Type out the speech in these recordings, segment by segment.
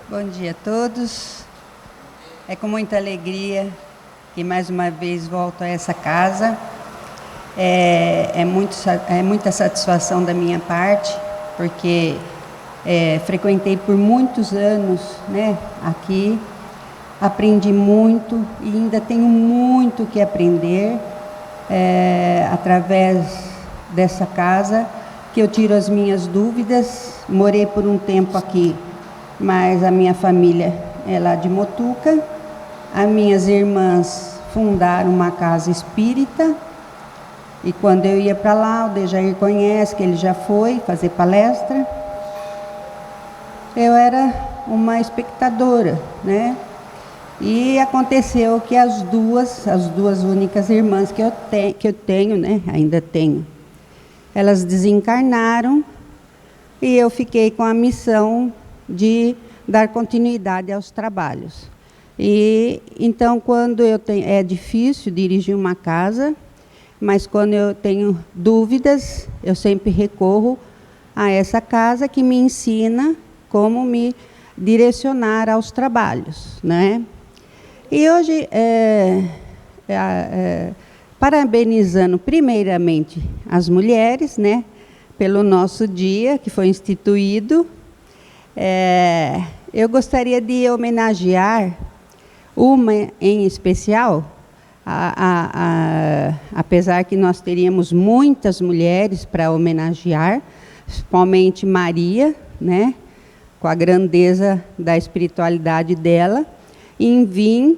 Bom dia a todos. É com muita alegria que mais uma vez volto a essa casa. É muita satisfação da minha parte, porque frequentei por muitos anos, né, aqui. Aprendi muito e ainda tenho muito que aprender através dessa casa, que eu tiro as minhas dúvidas. Morei por um tempo aqui, mas a minha família é lá de Motuca. As minhas irmãs fundaram uma casa espírita, e quando eu ia para lá, o Dejair conhece, que ele já foi fazer palestra, eu era uma espectadora, né? E aconteceu que as duas únicas irmãs que eu tenho, né, ainda tenho, elas desencarnaram, e eu fiquei com a missão de dar continuidade aos trabalhos. E então, quando é difícil dirigir uma casa, mas quando eu tenho dúvidas, eu sempre recorro a essa casa, que me ensina como me direcionar aos trabalhos, né? E hoje, parabenizando primeiramente as mulheres, né, pelo nosso dia que foi instituído, eu gostaria de homenagear uma em especial, apesar que nós teríamos muitas mulheres para homenagear, principalmente Maria, né, com a grandeza da espiritualidade dela, em vir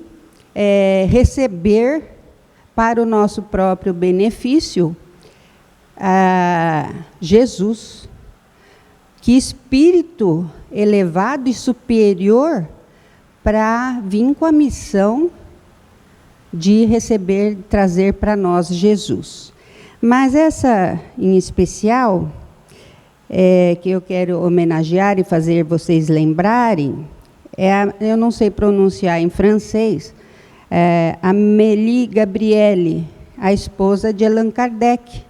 receber para o nosso próprio benefício Jesus. Que espírito elevado e superior para vir com a missão de receber, trazer para nós Jesus. Mas essa em especial, que eu quero homenagear e fazer vocês lembrarem, eu não sei pronunciar em francês, Amélie Gabrielle, a esposa de Allan Kardec,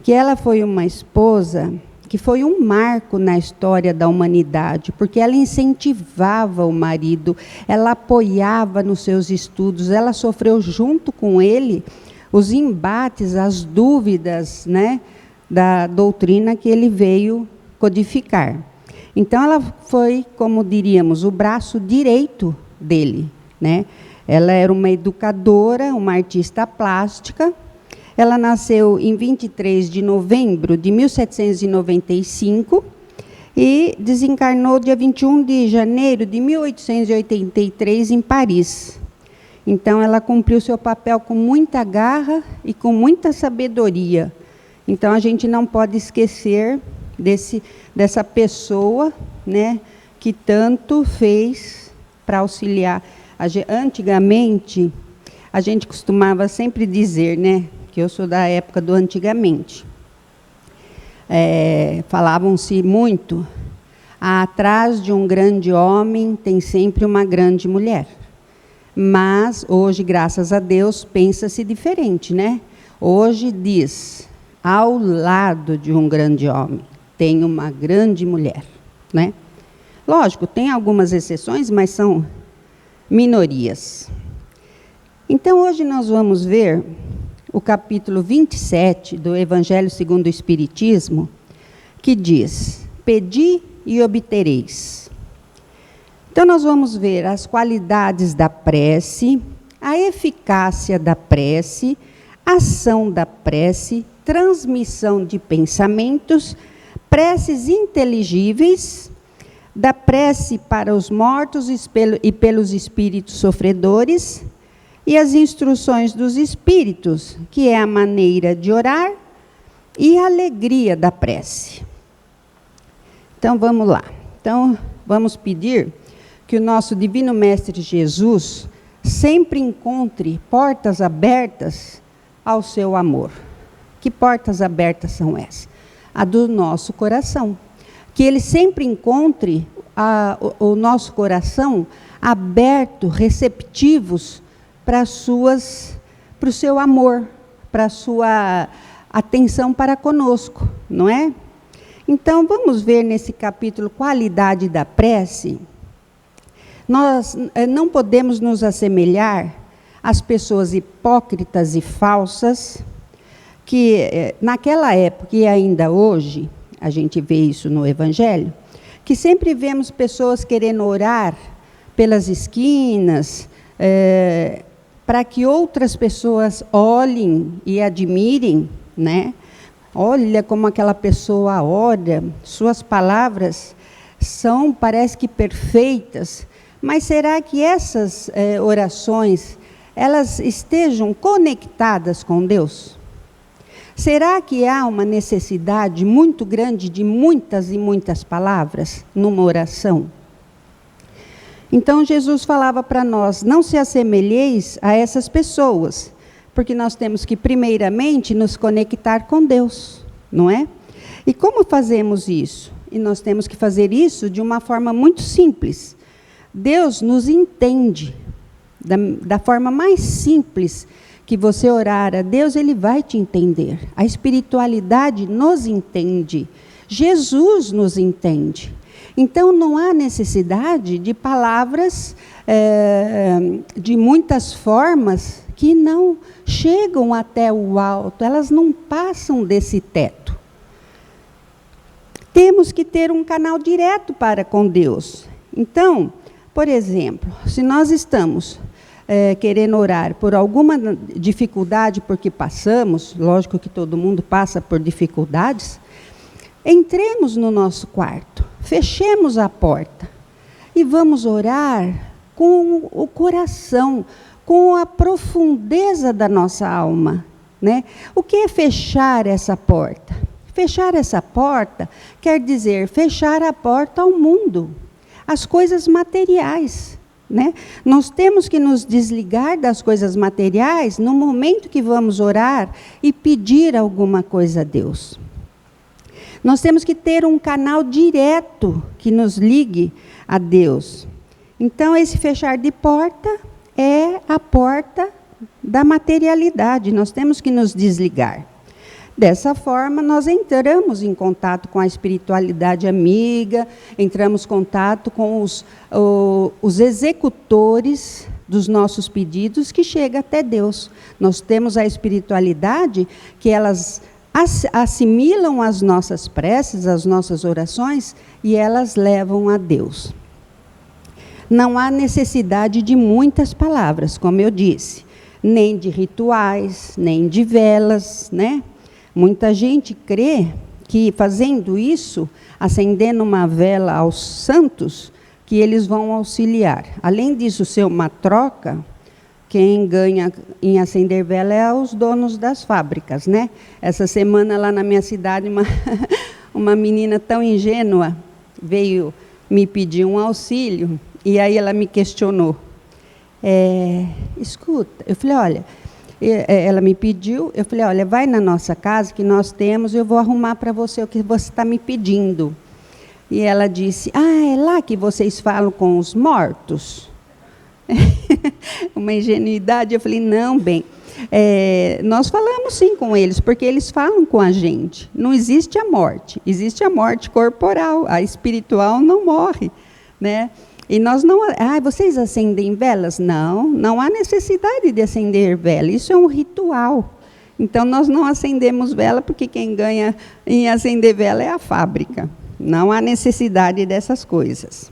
que ela foi uma esposa que foi um marco na história da humanidade, porque ela incentivava o marido, ela apoiava nos seus estudos, ela sofreu junto com ele os embates, as dúvidas, né, da doutrina que ele veio codificar. Então, ela foi, como diríamos, o braço direito dele, né? Ela era uma educadora, uma artista plástica. Ela nasceu em 23 de novembro de 1795 e desencarnou dia 21 de janeiro de 1883 em Paris. Então, ela cumpriu seu papel com muita garra e com muita sabedoria. Então, a gente não pode esquecer dessa pessoa, né, que tanto fez para auxiliar. Antigamente, a gente costumava sempre dizer, né, que eu sou da época do antigamente. Falavam-se muito, atrás de um grande homem tem sempre uma grande mulher. Mas hoje, graças a Deus, pensa-se diferente, né? Hoje diz, ao lado de um grande homem tem uma grande mulher, né? Lógico, tem algumas exceções, mas são minorias. Então, hoje nós vamos ver o capítulo 27 do Evangelho segundo o Espiritismo, que diz: pedi e obtereis. Então, nós vamos ver as qualidades da prece, a eficácia da prece, ação da prece, transmissão de pensamentos, preces inteligíveis, da prece para os mortos e pelos espíritos sofredores, e as instruções dos espíritos, que é a maneira de orar e a alegria da prece. Então, vamos lá. Então, vamos pedir que o nosso Divino Mestre Jesus sempre encontre portas abertas ao seu amor. Que portas abertas são essas? A do nosso coração. Que ele sempre encontre o nosso coração aberto, receptivos para o seu amor, para a sua atenção para conosco, não é? Então, vamos ver nesse capítulo Qualidade da Prece, Nós não podemos nos assemelhar às pessoas hipócritas e falsas, que naquela época e ainda hoje, a gente vê isso no Evangelho, que sempre vemos pessoas querendo orar pelas esquinas, para que outras pessoas olhem e admirem, né? Olha como aquela pessoa ora, suas palavras parece que perfeitas, mas será que essas orações, elas estejam conectadas com Deus? Será que há uma necessidade muito grande de muitas e muitas palavras numa oração? Então Jesus falava para nós, não se assemelheis a essas pessoas, porque nós temos que primeiramente nos conectar com Deus, não é? E como fazemos isso? E nós temos que fazer isso de uma forma muito simples. Deus nos entende, da forma mais simples que você orar a Deus, Ele vai te entender. A espiritualidade nos entende, Jesus nos entende. Então, não há necessidade de palavras de muitas formas que não chegam até o alto, elas não passam desse teto. Temos que ter um canal direto para com Deus. Então, por exemplo, se nós estamos querendo orar por alguma dificuldade, porque passamos, lógico que todo mundo passa por dificuldades, entremos no nosso quarto, fechemos a porta e vamos orar com o coração, com a profundeza da nossa alma, né? O que é fechar essa porta? Fechar essa porta quer dizer fechar a porta ao mundo, às coisas materiais, né? Nós temos que nos desligar das coisas materiais no momento que vamos orar e pedir alguma coisa a Deus. Nós temos que ter um canal direto que nos ligue a Deus. Então, esse fechar de porta é a porta da materialidade. Nós temos que nos desligar. Dessa forma, nós entramos em contato com a espiritualidade amiga, entramos em contato com os executores dos nossos pedidos que chega até Deus. Nós temos a espiritualidade que elas assimilam as nossas preces, as nossas orações, e elas levam a Deus. Não há necessidade de muitas palavras, como eu disse, nem de rituais, nem de velas, né? Muita gente crê que fazendo isso, acendendo uma vela aos santos, que eles vão auxiliar. Além disso ser uma troca, quem ganha em acender vela é os donos das fábricas, né? Essa semana lá na minha cidade, uma menina tão ingênua veio me pedir um auxílio, e aí ela me questionou. Escuta, eu falei, olha, ela me pediu, eu falei, olha, vai na nossa casa que nós temos, eu vou arrumar para você o que você está me pedindo. E ela disse, é lá que vocês falam com os mortos? Uma ingenuidade, eu falei, não, bem, nós falamos sim com eles, porque eles falam com a gente. Não existe a morte, existe a morte corporal, a espiritual não morre, né? E nós não... vocês acendem velas? Não, não há necessidade de acender vela, isso é um ritual. Então, nós não acendemos vela, porque quem ganha em acender vela é a fábrica. Não há necessidade dessas coisas.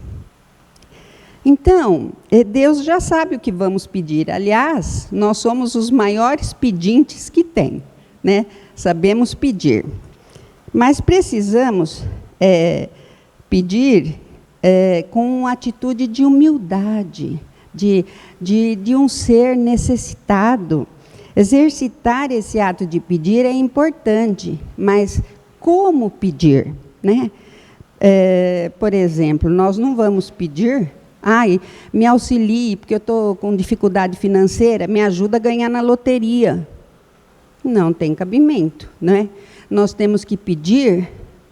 Então, Deus já sabe o que vamos pedir. Aliás, nós somos os maiores pedintes que tem, né? Sabemos pedir. Mas precisamos pedir com uma atitude de humildade, de um ser necessitado. Exercitar esse ato de pedir é importante, mas como pedir, né? Por exemplo, nós não vamos pedir, me auxilie, porque eu estou com dificuldade financeira, me ajuda a ganhar na loteria. Não tem cabimento, né? Nós temos que pedir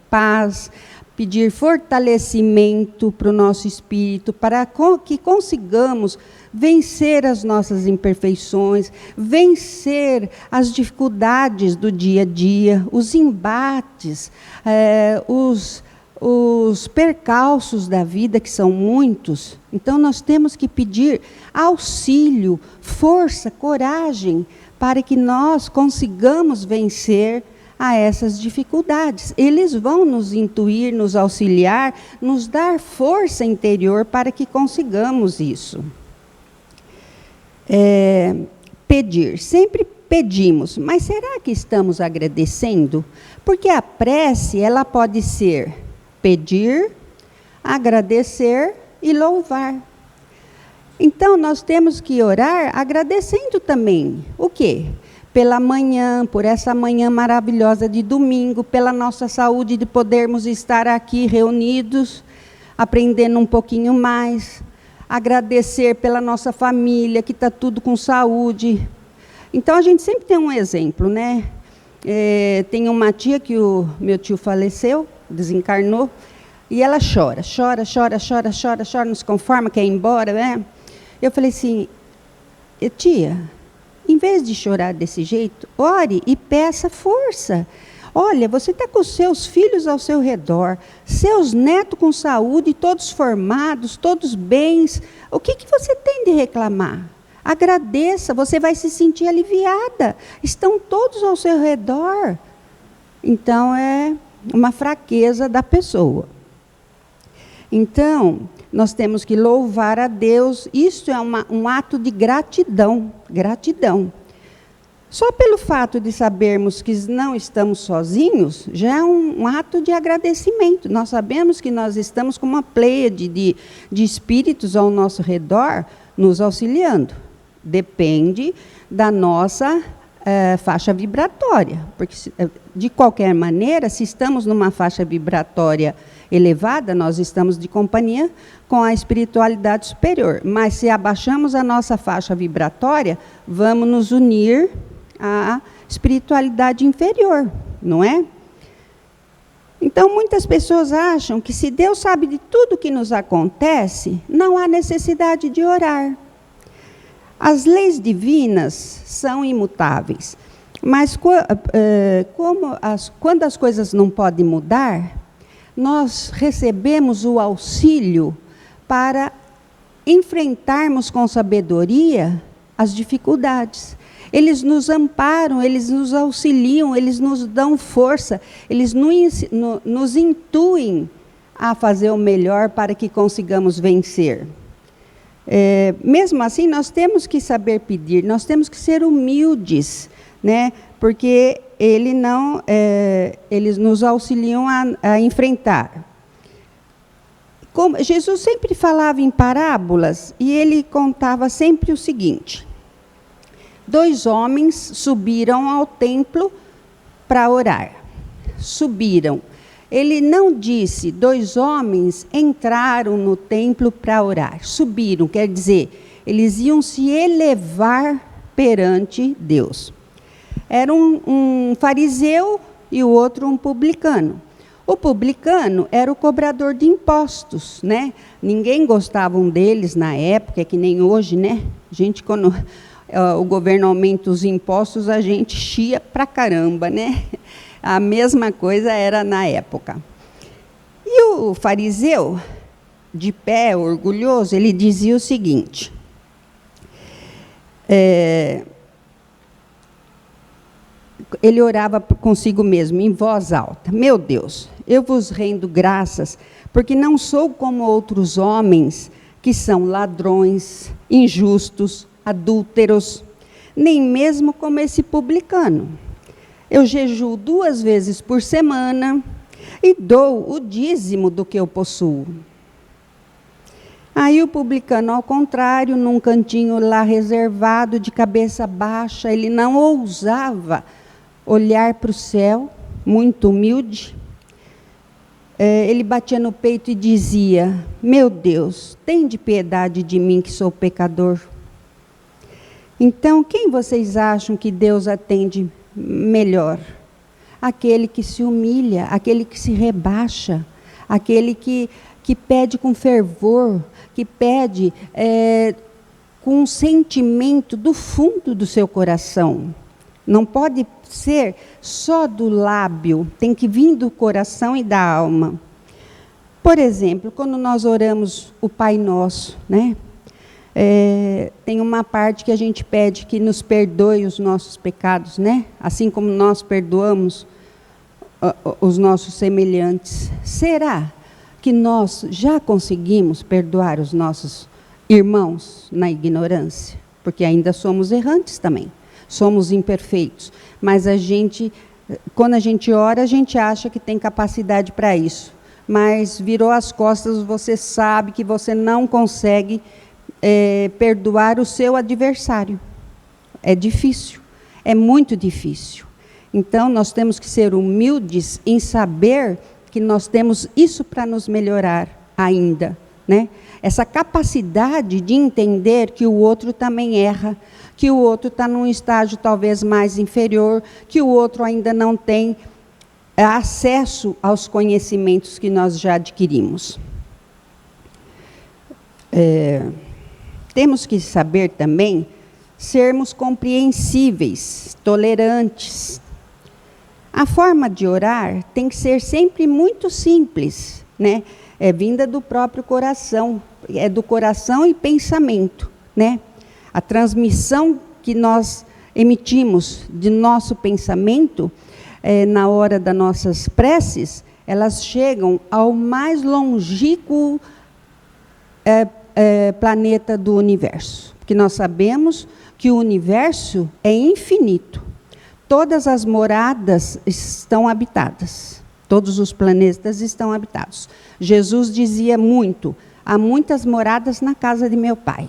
paz, pedir fortalecimento para o nosso espírito, para que consigamos vencer as nossas imperfeições, vencer as dificuldades do dia a dia, os embates, os percalços da vida, que são muitos. Então, nós temos que pedir auxílio, força, coragem, para que nós consigamos vencer a essas dificuldades. Eles vão nos intuir, nos auxiliar, nos dar força interior para que consigamos isso. Pedir. Sempre pedimos, mas será que estamos agradecendo? Porque a prece, ela pode ser pedir, agradecer e louvar. Então, nós temos que orar agradecendo também. O quê? Pela manhã, por essa manhã maravilhosa de domingo, pela nossa saúde de podermos estar aqui reunidos, aprendendo um pouquinho mais. Agradecer pela nossa família, que está tudo com saúde. Então, a gente sempre tem um exemplo, né? Tem uma tia que o meu tio faleceu, desencarnou, e ela chora, não se conforma, quer ir embora, né? Eu falei assim, tia, em vez de chorar desse jeito, ore e peça força. Olha, você está com seus filhos ao seu redor, seus netos com saúde, todos formados, todos bens. O que você tem de reclamar? Agradeça, você vai se sentir aliviada. Estão todos ao seu redor. Então, é uma fraqueza da pessoa. Então, nós temos que louvar a Deus. Isso é um ato de gratidão. Gratidão. Só pelo fato de sabermos que não estamos sozinhos, já é um ato de agradecimento. Nós sabemos que nós estamos com uma pleiade de espíritos ao nosso redor, nos auxiliando. Depende da nossa faixa vibratória. Porque, de qualquer maneira, se estamos numa faixa vibratória elevada, nós estamos de companhia com a espiritualidade superior. Mas, se abaixamos a nossa faixa vibratória, vamos nos unir à espiritualidade inferior, não é? Então, muitas pessoas acham que se Deus sabe de tudo que nos acontece, não há necessidade de orar. As divinas são imutáveis, mas quando as coisas não podem mudar, nós recebemos o auxílio para enfrentarmos com sabedoria as dificuldades. Eles nos amparam, eles nos auxiliam, eles nos dão força, eles nos intuem a fazer o melhor para que consigamos vencer. Mesmo assim, nós temos que saber pedir, nós temos que ser humildes, né? Porque eles nos auxiliam a enfrentar. Jesus sempre falava em parábolas e ele contava sempre o seguinte: 2 homens subiram ao templo para orar. Subiram. Ele não disse, 2 homens entraram no templo para orar. Subiram, quer dizer, eles iam se elevar perante Deus. Era um fariseu e o outro um publicano. O publicano era o cobrador de impostos, né? Ninguém gostava deles na época, que nem hoje, né? Quando o governo aumenta os impostos, a gente chia pra caramba, né? A mesma coisa era na época. E o fariseu, de pé, orgulhoso, ele dizia o seguinte: ele orava consigo mesmo, em voz alta: meu Deus, eu vos rendo graças, porque não sou como outros homens, que são ladrões, injustos, adúlteros, nem mesmo como esse publicano. Eu jejuo 2 vezes por semana e dou o dízimo do que eu possuo. Aí o publicano, ao contrário, num cantinho lá reservado, de cabeça baixa, ele não ousava olhar para o céu, muito humilde. Ele batia no peito e dizia: meu Deus, tende piedade de mim, que sou pecador. Então, quem vocês acham que Deus atende melhor? Aquele que se humilha, aquele que se rebaixa, aquele que pede com fervor, que pede com um sentimento do fundo do seu coração. Não pode ser só do lábio, tem que vir do coração e da alma. Por exemplo, quando nós oramos o Pai Nosso, né? Tem uma parte que a gente pede que nos perdoe os nossos pecados, né? Assim como nós perdoamos os nossos semelhantes. Será que nós já conseguimos perdoar os nossos irmãos na ignorância? Porque ainda somos errantes também, somos imperfeitos. Mas quando a gente ora, a gente acha que tem capacidade para isso. Mas virou as costas, você sabe que você não consegue perdoar o seu adversário. É difícil, é muito difícil. Então, nós temos que ser humildes em saber que nós temos isso para nos melhorar ainda, né? Essa capacidade de entender que o outro também erra, que o outro está num estágio talvez mais inferior, que o outro ainda não tem acesso aos conhecimentos que nós já adquirimos. Temos que saber também sermos compreensíveis, tolerantes. A forma de orar tem que ser sempre muito simples, né? É vinda do próprio coração, é do coração e pensamento, né? A transmissão que nós emitimos de nosso pensamento, na hora das nossas preces, elas chegam ao mais longínquo planeta do universo. Porque nós sabemos que o universo é infinito. Todas as moradas estão habitadas. Todos os planetas estão habitados. Jesus dizia muito: há muitas moradas na casa de meu Pai.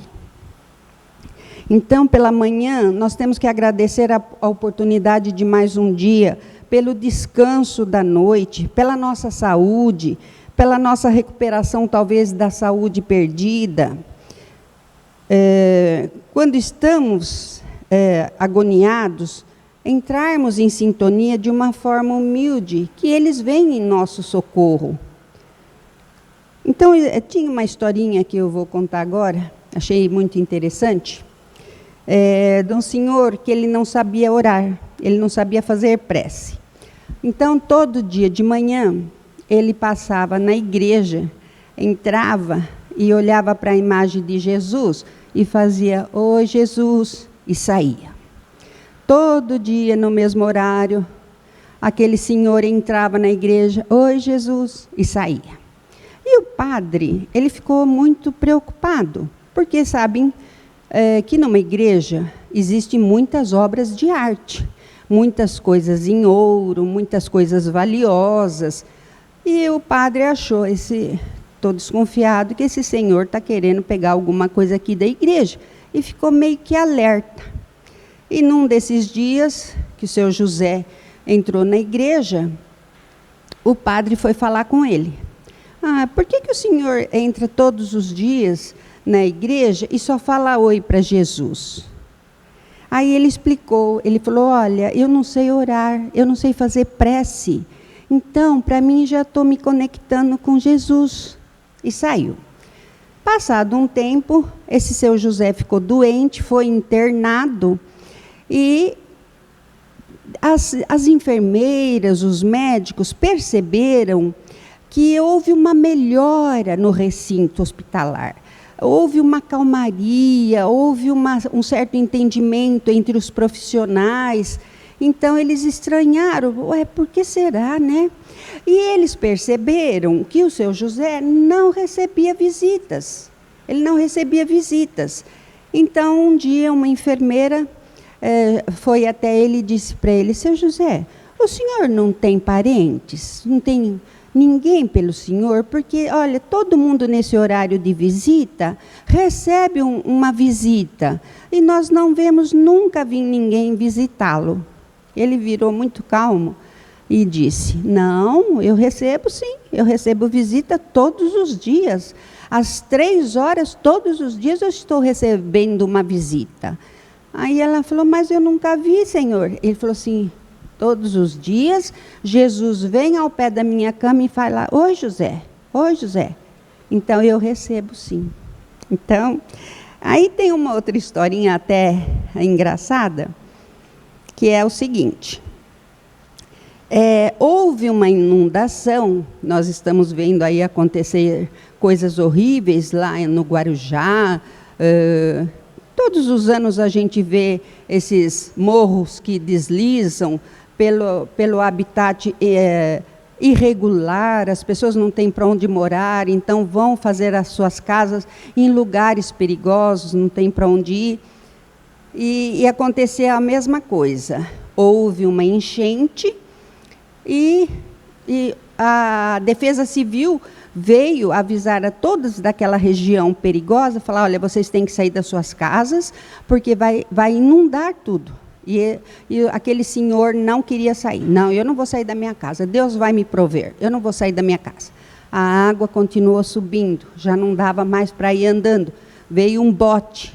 Então, pela manhã, nós temos que agradecer a oportunidade de mais um dia, pelo descanso da noite, pela nossa saúde, pela nossa recuperação, talvez, da saúde perdida. Quando estamos agoniados, entrarmos em sintonia de uma forma humilde, que eles vêm em nosso socorro. Então, tinha uma historinha que eu vou contar agora, achei muito interessante, de um senhor que ele não sabia orar, ele não sabia fazer prece. Então, todo dia de manhã, ele passava na igreja, entrava e olhava para a imagem de Jesus e fazia: "Oi, Jesus", e saía. Todo dia, no mesmo horário, aquele senhor entrava na igreja: "Oi, Jesus", e saía. E o padre, ele ficou muito preocupado, porque sabem que numa igreja existem muitas obras de arte, muitas coisas em ouro, muitas coisas valiosas. E o padre achou, estou desconfiado, que esse senhor está querendo pegar alguma coisa aqui da igreja, e ficou meio que alerta. E num desses dias, que o seu José entrou na igreja, o padre foi falar com ele. Por que o senhor entra todos os dias na igreja e só fala oi para Jesus? Aí ele explicou, ele falou: "Olha, eu não sei orar, eu não sei fazer prece. Então, para mim, já estou me conectando com Jesus." E saiu. Passado um tempo, esse seu José ficou doente, foi internado, e as enfermeiras, os médicos perceberam que houve uma melhora no recinto hospitalar. Houve uma calmaria, houve um certo entendimento entre os profissionais. Então, eles estranharam: por que será, né? E eles perceberam que o seu José não recebia visitas. Ele não recebia visitas. Então, um dia, uma enfermeira foi até ele e disse para ele: "Seu José, o senhor não tem parentes? Não tem ninguém pelo senhor? Porque, olha, todo mundo nesse horário de visita recebe uma visita. E nós não vemos nunca vir ninguém visitá-lo." Ele virou muito calmo e disse: "Não, eu recebo sim, eu recebo visita todos os dias. Às 3 horas, todos os dias, eu estou recebendo uma visita." Aí ela falou: "Mas eu nunca vi, senhor." Ele falou assim: "Todos os dias, Jesus vem ao pé da minha cama e fala: 'Oi, José, oi, José.' Então, eu recebo sim." Então, aí tem uma outra historinha até engraçada, que é o seguinte. Houve uma inundação, nós estamos vendo aí acontecer coisas horríveis lá no Guarujá. Todos os anos a gente vê esses morros que deslizam pelo habitat irregular, as pessoas não têm para onde morar, então vão fazer as suas casas em lugares perigosos, não tem para onde ir. E aconteceu a mesma coisa. Houve uma enchente e a Defesa Civil veio avisar a todos daquela região perigosa, falar, olha, vocês têm que sair das suas casas, porque vai inundar tudo. E aquele senhor não queria sair. Não, eu não vou sair da minha casa, Deus vai me prover, eu não vou sair da minha casa. A água continuou subindo, já não dava mais para ir andando. Veio um bote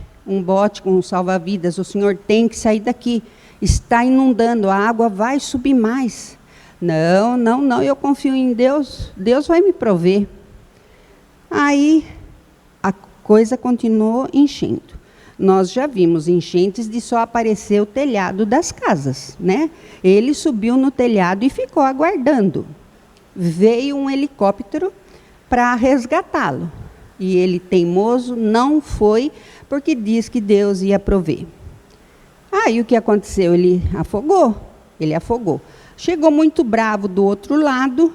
com um salva-vidas, o senhor tem que sair daqui, está inundando, a água vai subir mais. Não, eu confio em Deus, Deus vai me prover. Aí a coisa continuou enchendo. Nós já vimos enchentes de só aparecer o telhado das casas, né? Ele subiu no telhado e ficou aguardando. Veio um helicóptero para resgatá-lo. E ele, teimoso, não foi, porque diz que Deus ia prover. Aí o que aconteceu? Ele afogou. Chegou muito bravo do outro lado,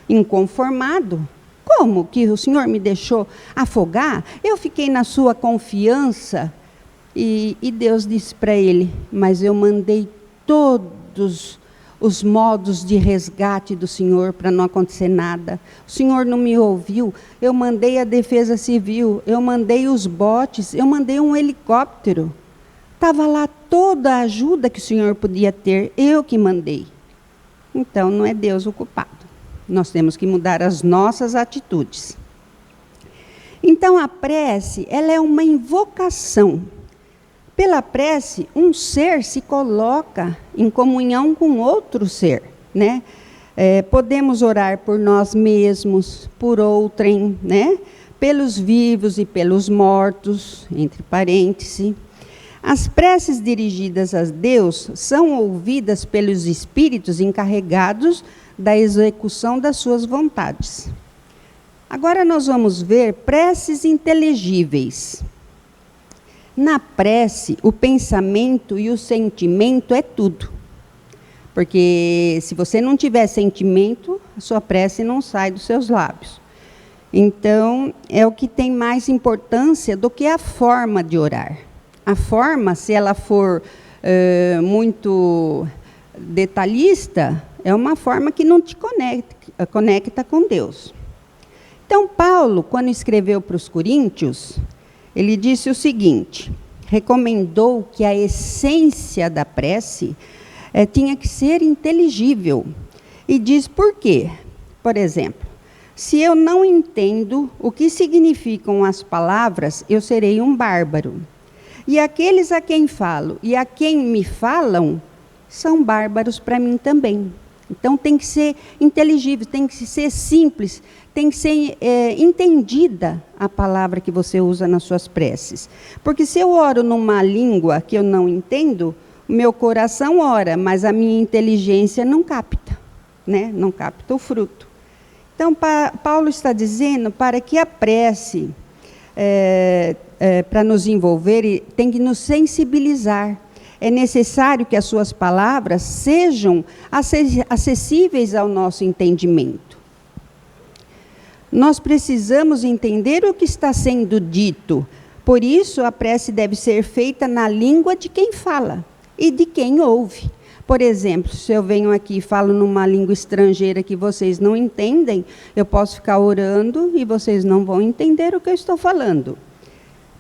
inconformado. Como que o senhor me deixou afogar? Eu fiquei na sua confiança. E Deus disse para ele, mas eu mandei todos os modos de resgate do senhor para não acontecer nada. O senhor não me ouviu, eu mandei a Defesa Civil, eu mandei os botes, eu mandei um helicóptero. Estava lá toda a ajuda que o senhor podia ter, eu que mandei. Então, não é Deus o culpado. Nós temos que mudar as nossas atitudes. Então, a prece, ela é uma invocação. Pela prece, um ser se coloca em comunhão com outro ser, né? Podemos orar por nós mesmos, por outrem, né? Pelos vivos e pelos mortos, entre parênteses. As preces dirigidas a Deus são ouvidas pelos espíritos encarregados da execução das suas vontades. Agora nós vamos ver preces inteligíveis. Na prece, o pensamento e o sentimento é tudo. Porque se você não tiver sentimento, a sua prece não sai dos seus lábios. Então, é o que tem mais importância do que a forma de orar. A forma, se ela for muito detalhista, é uma forma que não te conecta com Deus. Então, Paulo, quando escreveu para os Coríntios, ele disse o seguinte, recomendou que a essência da prece tinha que ser inteligível. E diz por quê? Por exemplo, se eu não entendo o que significam as palavras, eu serei um bárbaro. E aqueles a quem falo e a quem me falam são bárbaros para mim também. Então tem que ser inteligível, tem que ser simples, tem que ser entendida a palavra que você usa nas suas preces. Porque se eu oro numa língua que eu não entendo, o meu coração ora, mas a minha inteligência não capta, né? Não capta o fruto. Então, Paulo está dizendo para que a prece, para nos envolver, tem que nos sensibilizar. É necessário que as suas palavras sejam acessíveis ao nosso entendimento. Nós precisamos entender o que está sendo dito. Por isso, a prece deve ser feita na língua de quem fala e de quem ouve. Por exemplo, se eu venho aqui e falo numa língua estrangeira que vocês não entendem, eu posso ficar orando e vocês não vão entender o que eu estou falando.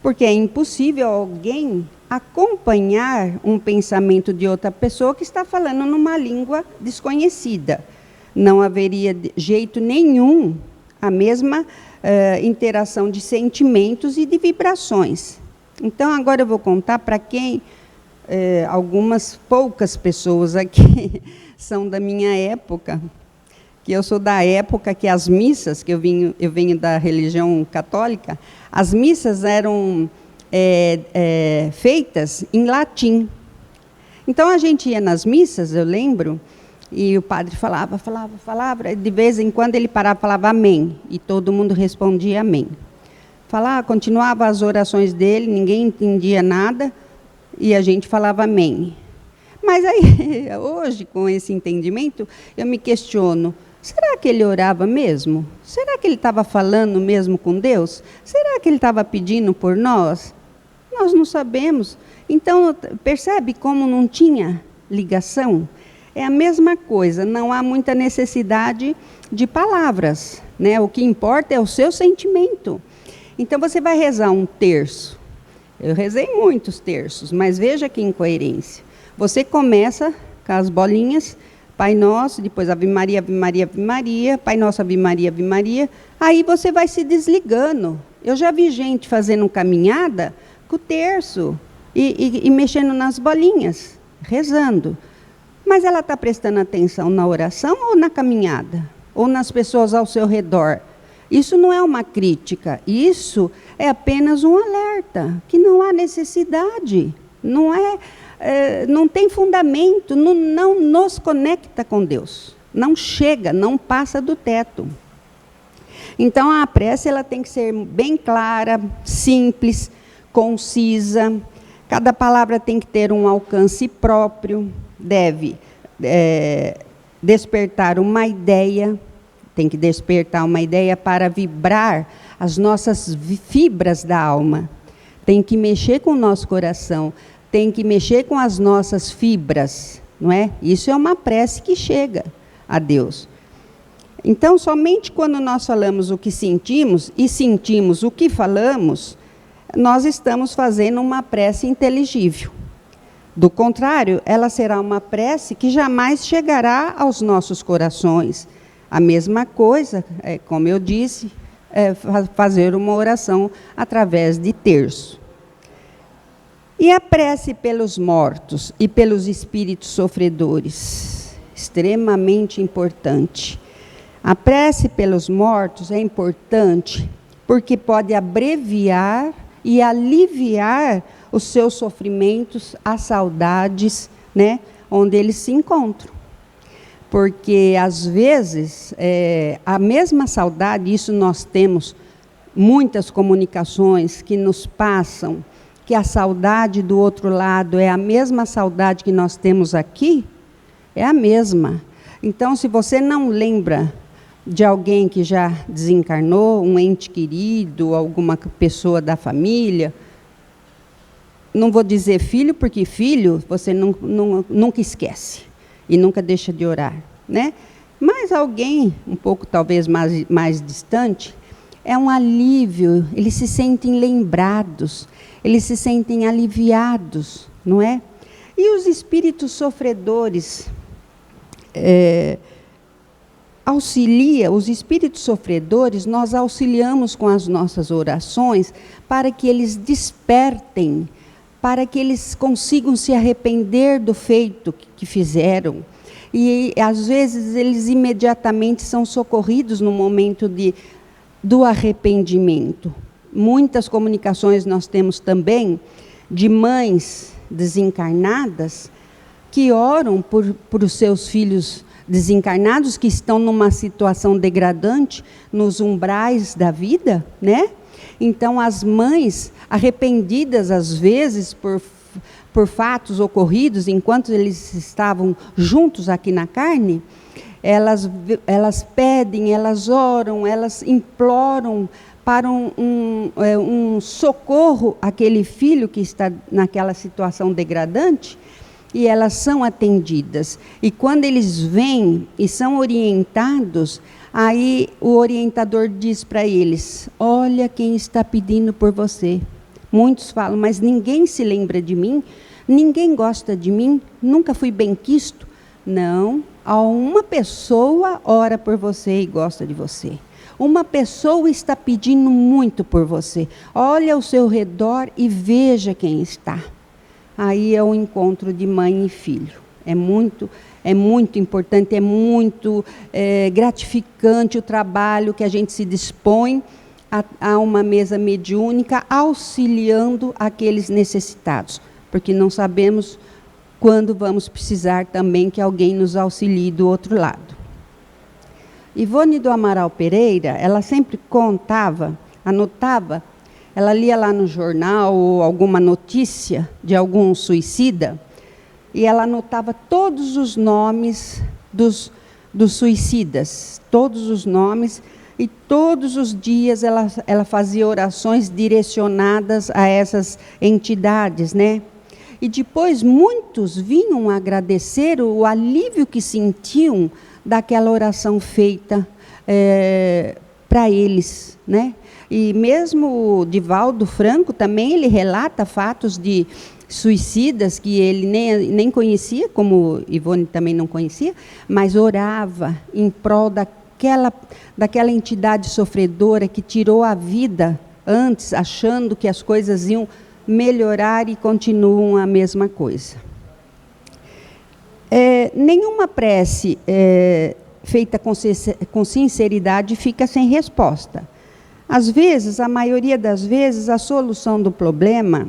Porque é impossível alguém acompanhar um pensamento de outra pessoa que está falando numa língua desconhecida. Não haveria de jeito nenhum a mesma interação de sentimentos e de vibrações. Então, agora eu vou contar para quem, algumas poucas pessoas aqui são da minha época, que eu sou da época que as missas, que eu venho da religião católica, as missas eram feitas em latim. Então, a gente ia nas missas, eu lembro, e o padre falava, de vez em quando ele parava e falava amém, e todo mundo respondia amém. Continuava as orações dele, ninguém entendia nada, e a gente falava amém. Mas aí, hoje, com esse entendimento, eu me questiono, será que ele orava mesmo? Será que ele estava falando mesmo com Deus? Será que ele estava pedindo por nós? Nós não sabemos. Então, percebe como não tinha ligação? É a mesma coisa, não há muita necessidade de palavras, né? O que importa é o seu sentimento. Então, você vai rezar um terço. Eu rezei muitos terços, mas veja que incoerência. Você começa com as bolinhas, Pai Nosso, depois Ave Maria, Ave Maria, Ave Maria, Pai Nosso, Ave Maria, Ave Maria. Aí você vai se desligando. Eu já vi gente fazendo caminhada com o terço e mexendo nas bolinhas, rezando. Mas ela está prestando atenção na oração ou na caminhada? Ou nas pessoas ao seu redor? Isso não é uma crítica, isso é apenas um alerta, que não há necessidade, não tem fundamento, não nos conecta com Deus, não chega, não passa do teto. Então, a prece ela tem que ser bem clara, simples, concisa, cada palavra tem que ter um alcance próprio, deve despertar uma ideia, tem que despertar uma ideia para vibrar as nossas fibras da alma, tem que mexer com o nosso coração, tem que mexer com as nossas fibras, não é? Isso é uma prece que chega a Deus. Então, somente quando nós falamos o que sentimos e sentimos o que falamos, nós estamos fazendo uma prece inteligível. Do contrário, ela será uma prece que jamais chegará aos nossos corações. A mesma coisa, como eu disse, fazer uma oração através de terço. E a prece pelos mortos e pelos espíritos sofredores, extremamente importante. A prece pelos mortos é importante porque pode abreviar e aliviar os seus sofrimentos, as saudades, né, onde eles se encontram. Porque, às vezes, a mesma saudade, isso nós temos muitas comunicações que nos passam, que a saudade do outro lado é a mesma saudade que nós temos aqui, é a mesma. Então, se você não lembra de alguém que já desencarnou, um ente querido, alguma pessoa da família, não vou dizer filho, porque filho você nunca esquece e nunca deixa de orar, né? Mas alguém, um pouco talvez mais distante, é um alívio, eles se sentem lembrados, eles se sentem aliviados, não é? E os espíritos sofredores, os espíritos sofredores, nós auxiliamos com as nossas orações para que eles despertem, para que eles consigam se arrepender do feito que fizeram. E, às vezes, eles imediatamente são socorridos no momento do arrependimento. Muitas comunicações nós temos também de mães desencarnadas que oram por os seus filhos desencarnados, que estão numa situação degradante, nos umbrais da vida, né? Então, as mães, arrependidas às vezes por fatos ocorridos enquanto eles estavam juntos aqui na carne, elas pedem, elas oram, elas imploram para um socorro àquele filho que está naquela situação degradante, e elas são atendidas. E quando eles vêm e são orientados, aí o orientador diz para eles: olha quem está pedindo por você. Muitos falam, mas ninguém se lembra de mim, ninguém gosta de mim, nunca fui benquisto. Não, uma pessoa ora por você e gosta de você. Uma pessoa está pedindo muito por você. Olha ao seu redor e veja quem está. Aí é o encontro de mãe e filho. É muito importante, é muito gratificante o trabalho que a gente se dispõe a uma mesa mediúnica, auxiliando aqueles necessitados. Porque não sabemos quando vamos precisar também que alguém nos auxilie do outro lado. Ivone do Amaral Pereira, ela sempre contava, anotava, ela lia lá no jornal ou alguma notícia de algum suicida, e ela anotava todos os nomes dos suicidas, todos os nomes, e todos os dias ela fazia orações direcionadas a essas entidades, né? E depois muitos vinham agradecer o alívio que sentiam daquela oração feita para eles, né? E mesmo o Divaldo Franco também, ele relata fatos de suicidas que ele nem conhecia, como Ivone também não conhecia, mas orava em prol daquela entidade sofredora que tirou a vida antes, achando que as coisas iam melhorar e continuam a mesma coisa. Nenhuma prece feita com sinceridade fica sem resposta. Às vezes, a maioria das vezes, a solução do problema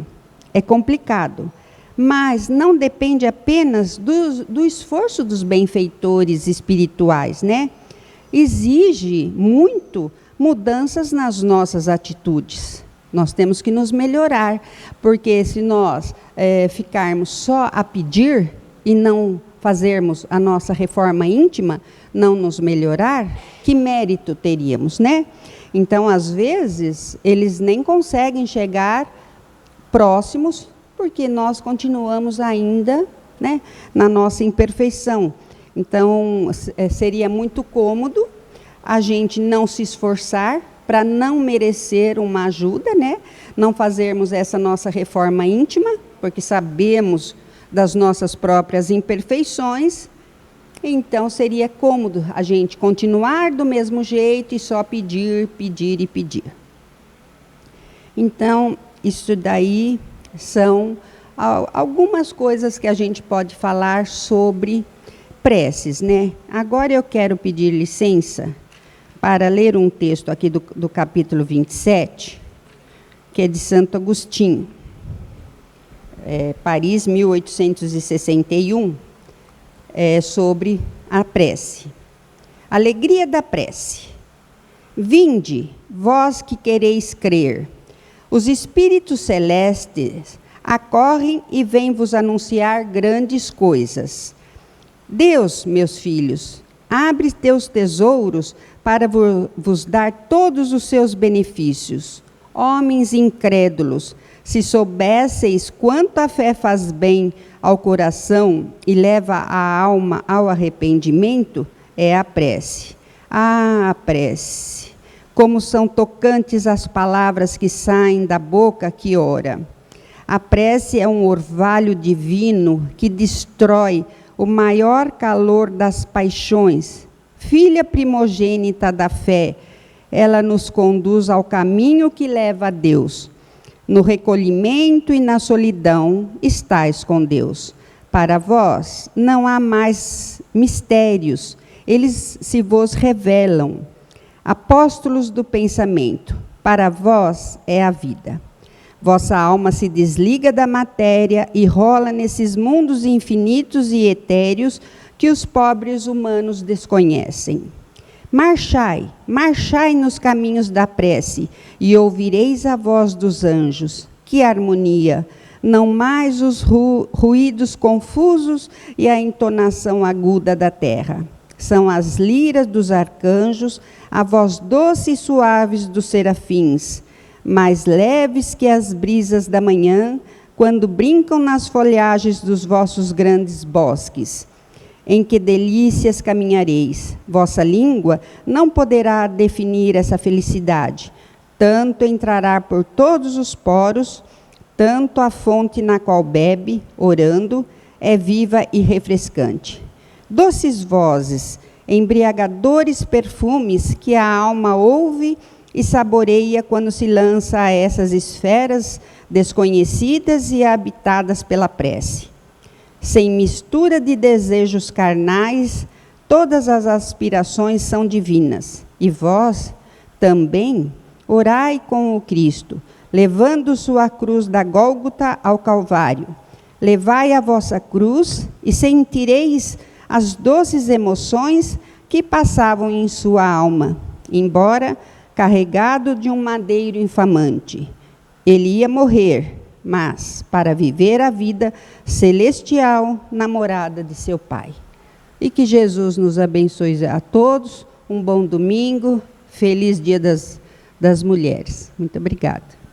é complicado, mas não depende apenas do esforço dos benfeitores espirituais, né? Exige muito mudanças nas nossas atitudes. Nós temos que nos melhorar, porque se nós ficarmos só a pedir e não fazermos a nossa reforma íntima, não nos melhorar, que mérito teríamos, né? Então, às vezes, eles nem conseguem chegar próximos, porque nós continuamos ainda, né, na nossa imperfeição. Então, seria muito cômodo a gente não se esforçar para não merecer uma ajuda, né? Não fazermos essa nossa reforma íntima, porque sabemos das nossas próprias imperfeições. Então, seria cômodo a gente continuar do mesmo jeito e só pedir, pedir e pedir. Então, isso daí são algumas coisas que a gente pode falar sobre preces, né? Agora eu quero pedir licença para ler um texto aqui do capítulo 27, que é de Santo Agostinho, Paris, 1861, sobre a prece. Alegria da prece. Vinde, vós que quereis crer, os espíritos celestes acorrem e vêm vos anunciar grandes coisas. Deus, meus filhos, abre teus tesouros para vos dar todos os seus benefícios. Homens incrédulos, se soubesseis quanto a fé faz bem ao coração e leva a alma ao arrependimento, é a prece. Ah, a prece! Como são tocantes as palavras que saem da boca que ora. A prece é um orvalho divino que destrói o maior calor das paixões. Filha primogênita da fé, ela nos conduz ao caminho que leva a Deus. No recolhimento e na solidão estais com Deus. Para vós não há mais mistérios, eles se vos revelam. Apóstolos do pensamento, para vós é a vida. Vossa alma se desliga da matéria e rola nesses mundos infinitos e etéreos que os pobres humanos desconhecem. Marchai, marchai nos caminhos da prece, e ouvireis a voz dos anjos. Que harmonia! Não mais os ruídos confusos e a entonação aguda da terra. São as liras dos arcanjos, a voz doce e suaves dos serafins, mais leves que as brisas da manhã, quando brincam nas folhagens dos vossos grandes bosques. Em que delícias caminhareis. Vossa língua não poderá definir essa felicidade. Tanto entrará por todos os poros, tanto a fonte na qual bebe, orando, é viva e refrescante. Doces vozes, embriagadores perfumes que a alma ouve e saboreia quando se lança a essas esferas desconhecidas e habitadas pela prece. Sem mistura de desejos carnais, todas as aspirações são divinas. E vós, também, orai com o Cristo, levando sua cruz da Gólgota ao Calvário. Levai a vossa cruz e sentireis as doces emoções que passavam em sua alma, embora carregado de um madeiro infamante. Ele ia morrer, mas para viver a vida celestial na morada de seu Pai. E que Jesus nos abençoe a todos. Um bom domingo. Feliz Dia das Mulheres. Muito obrigada.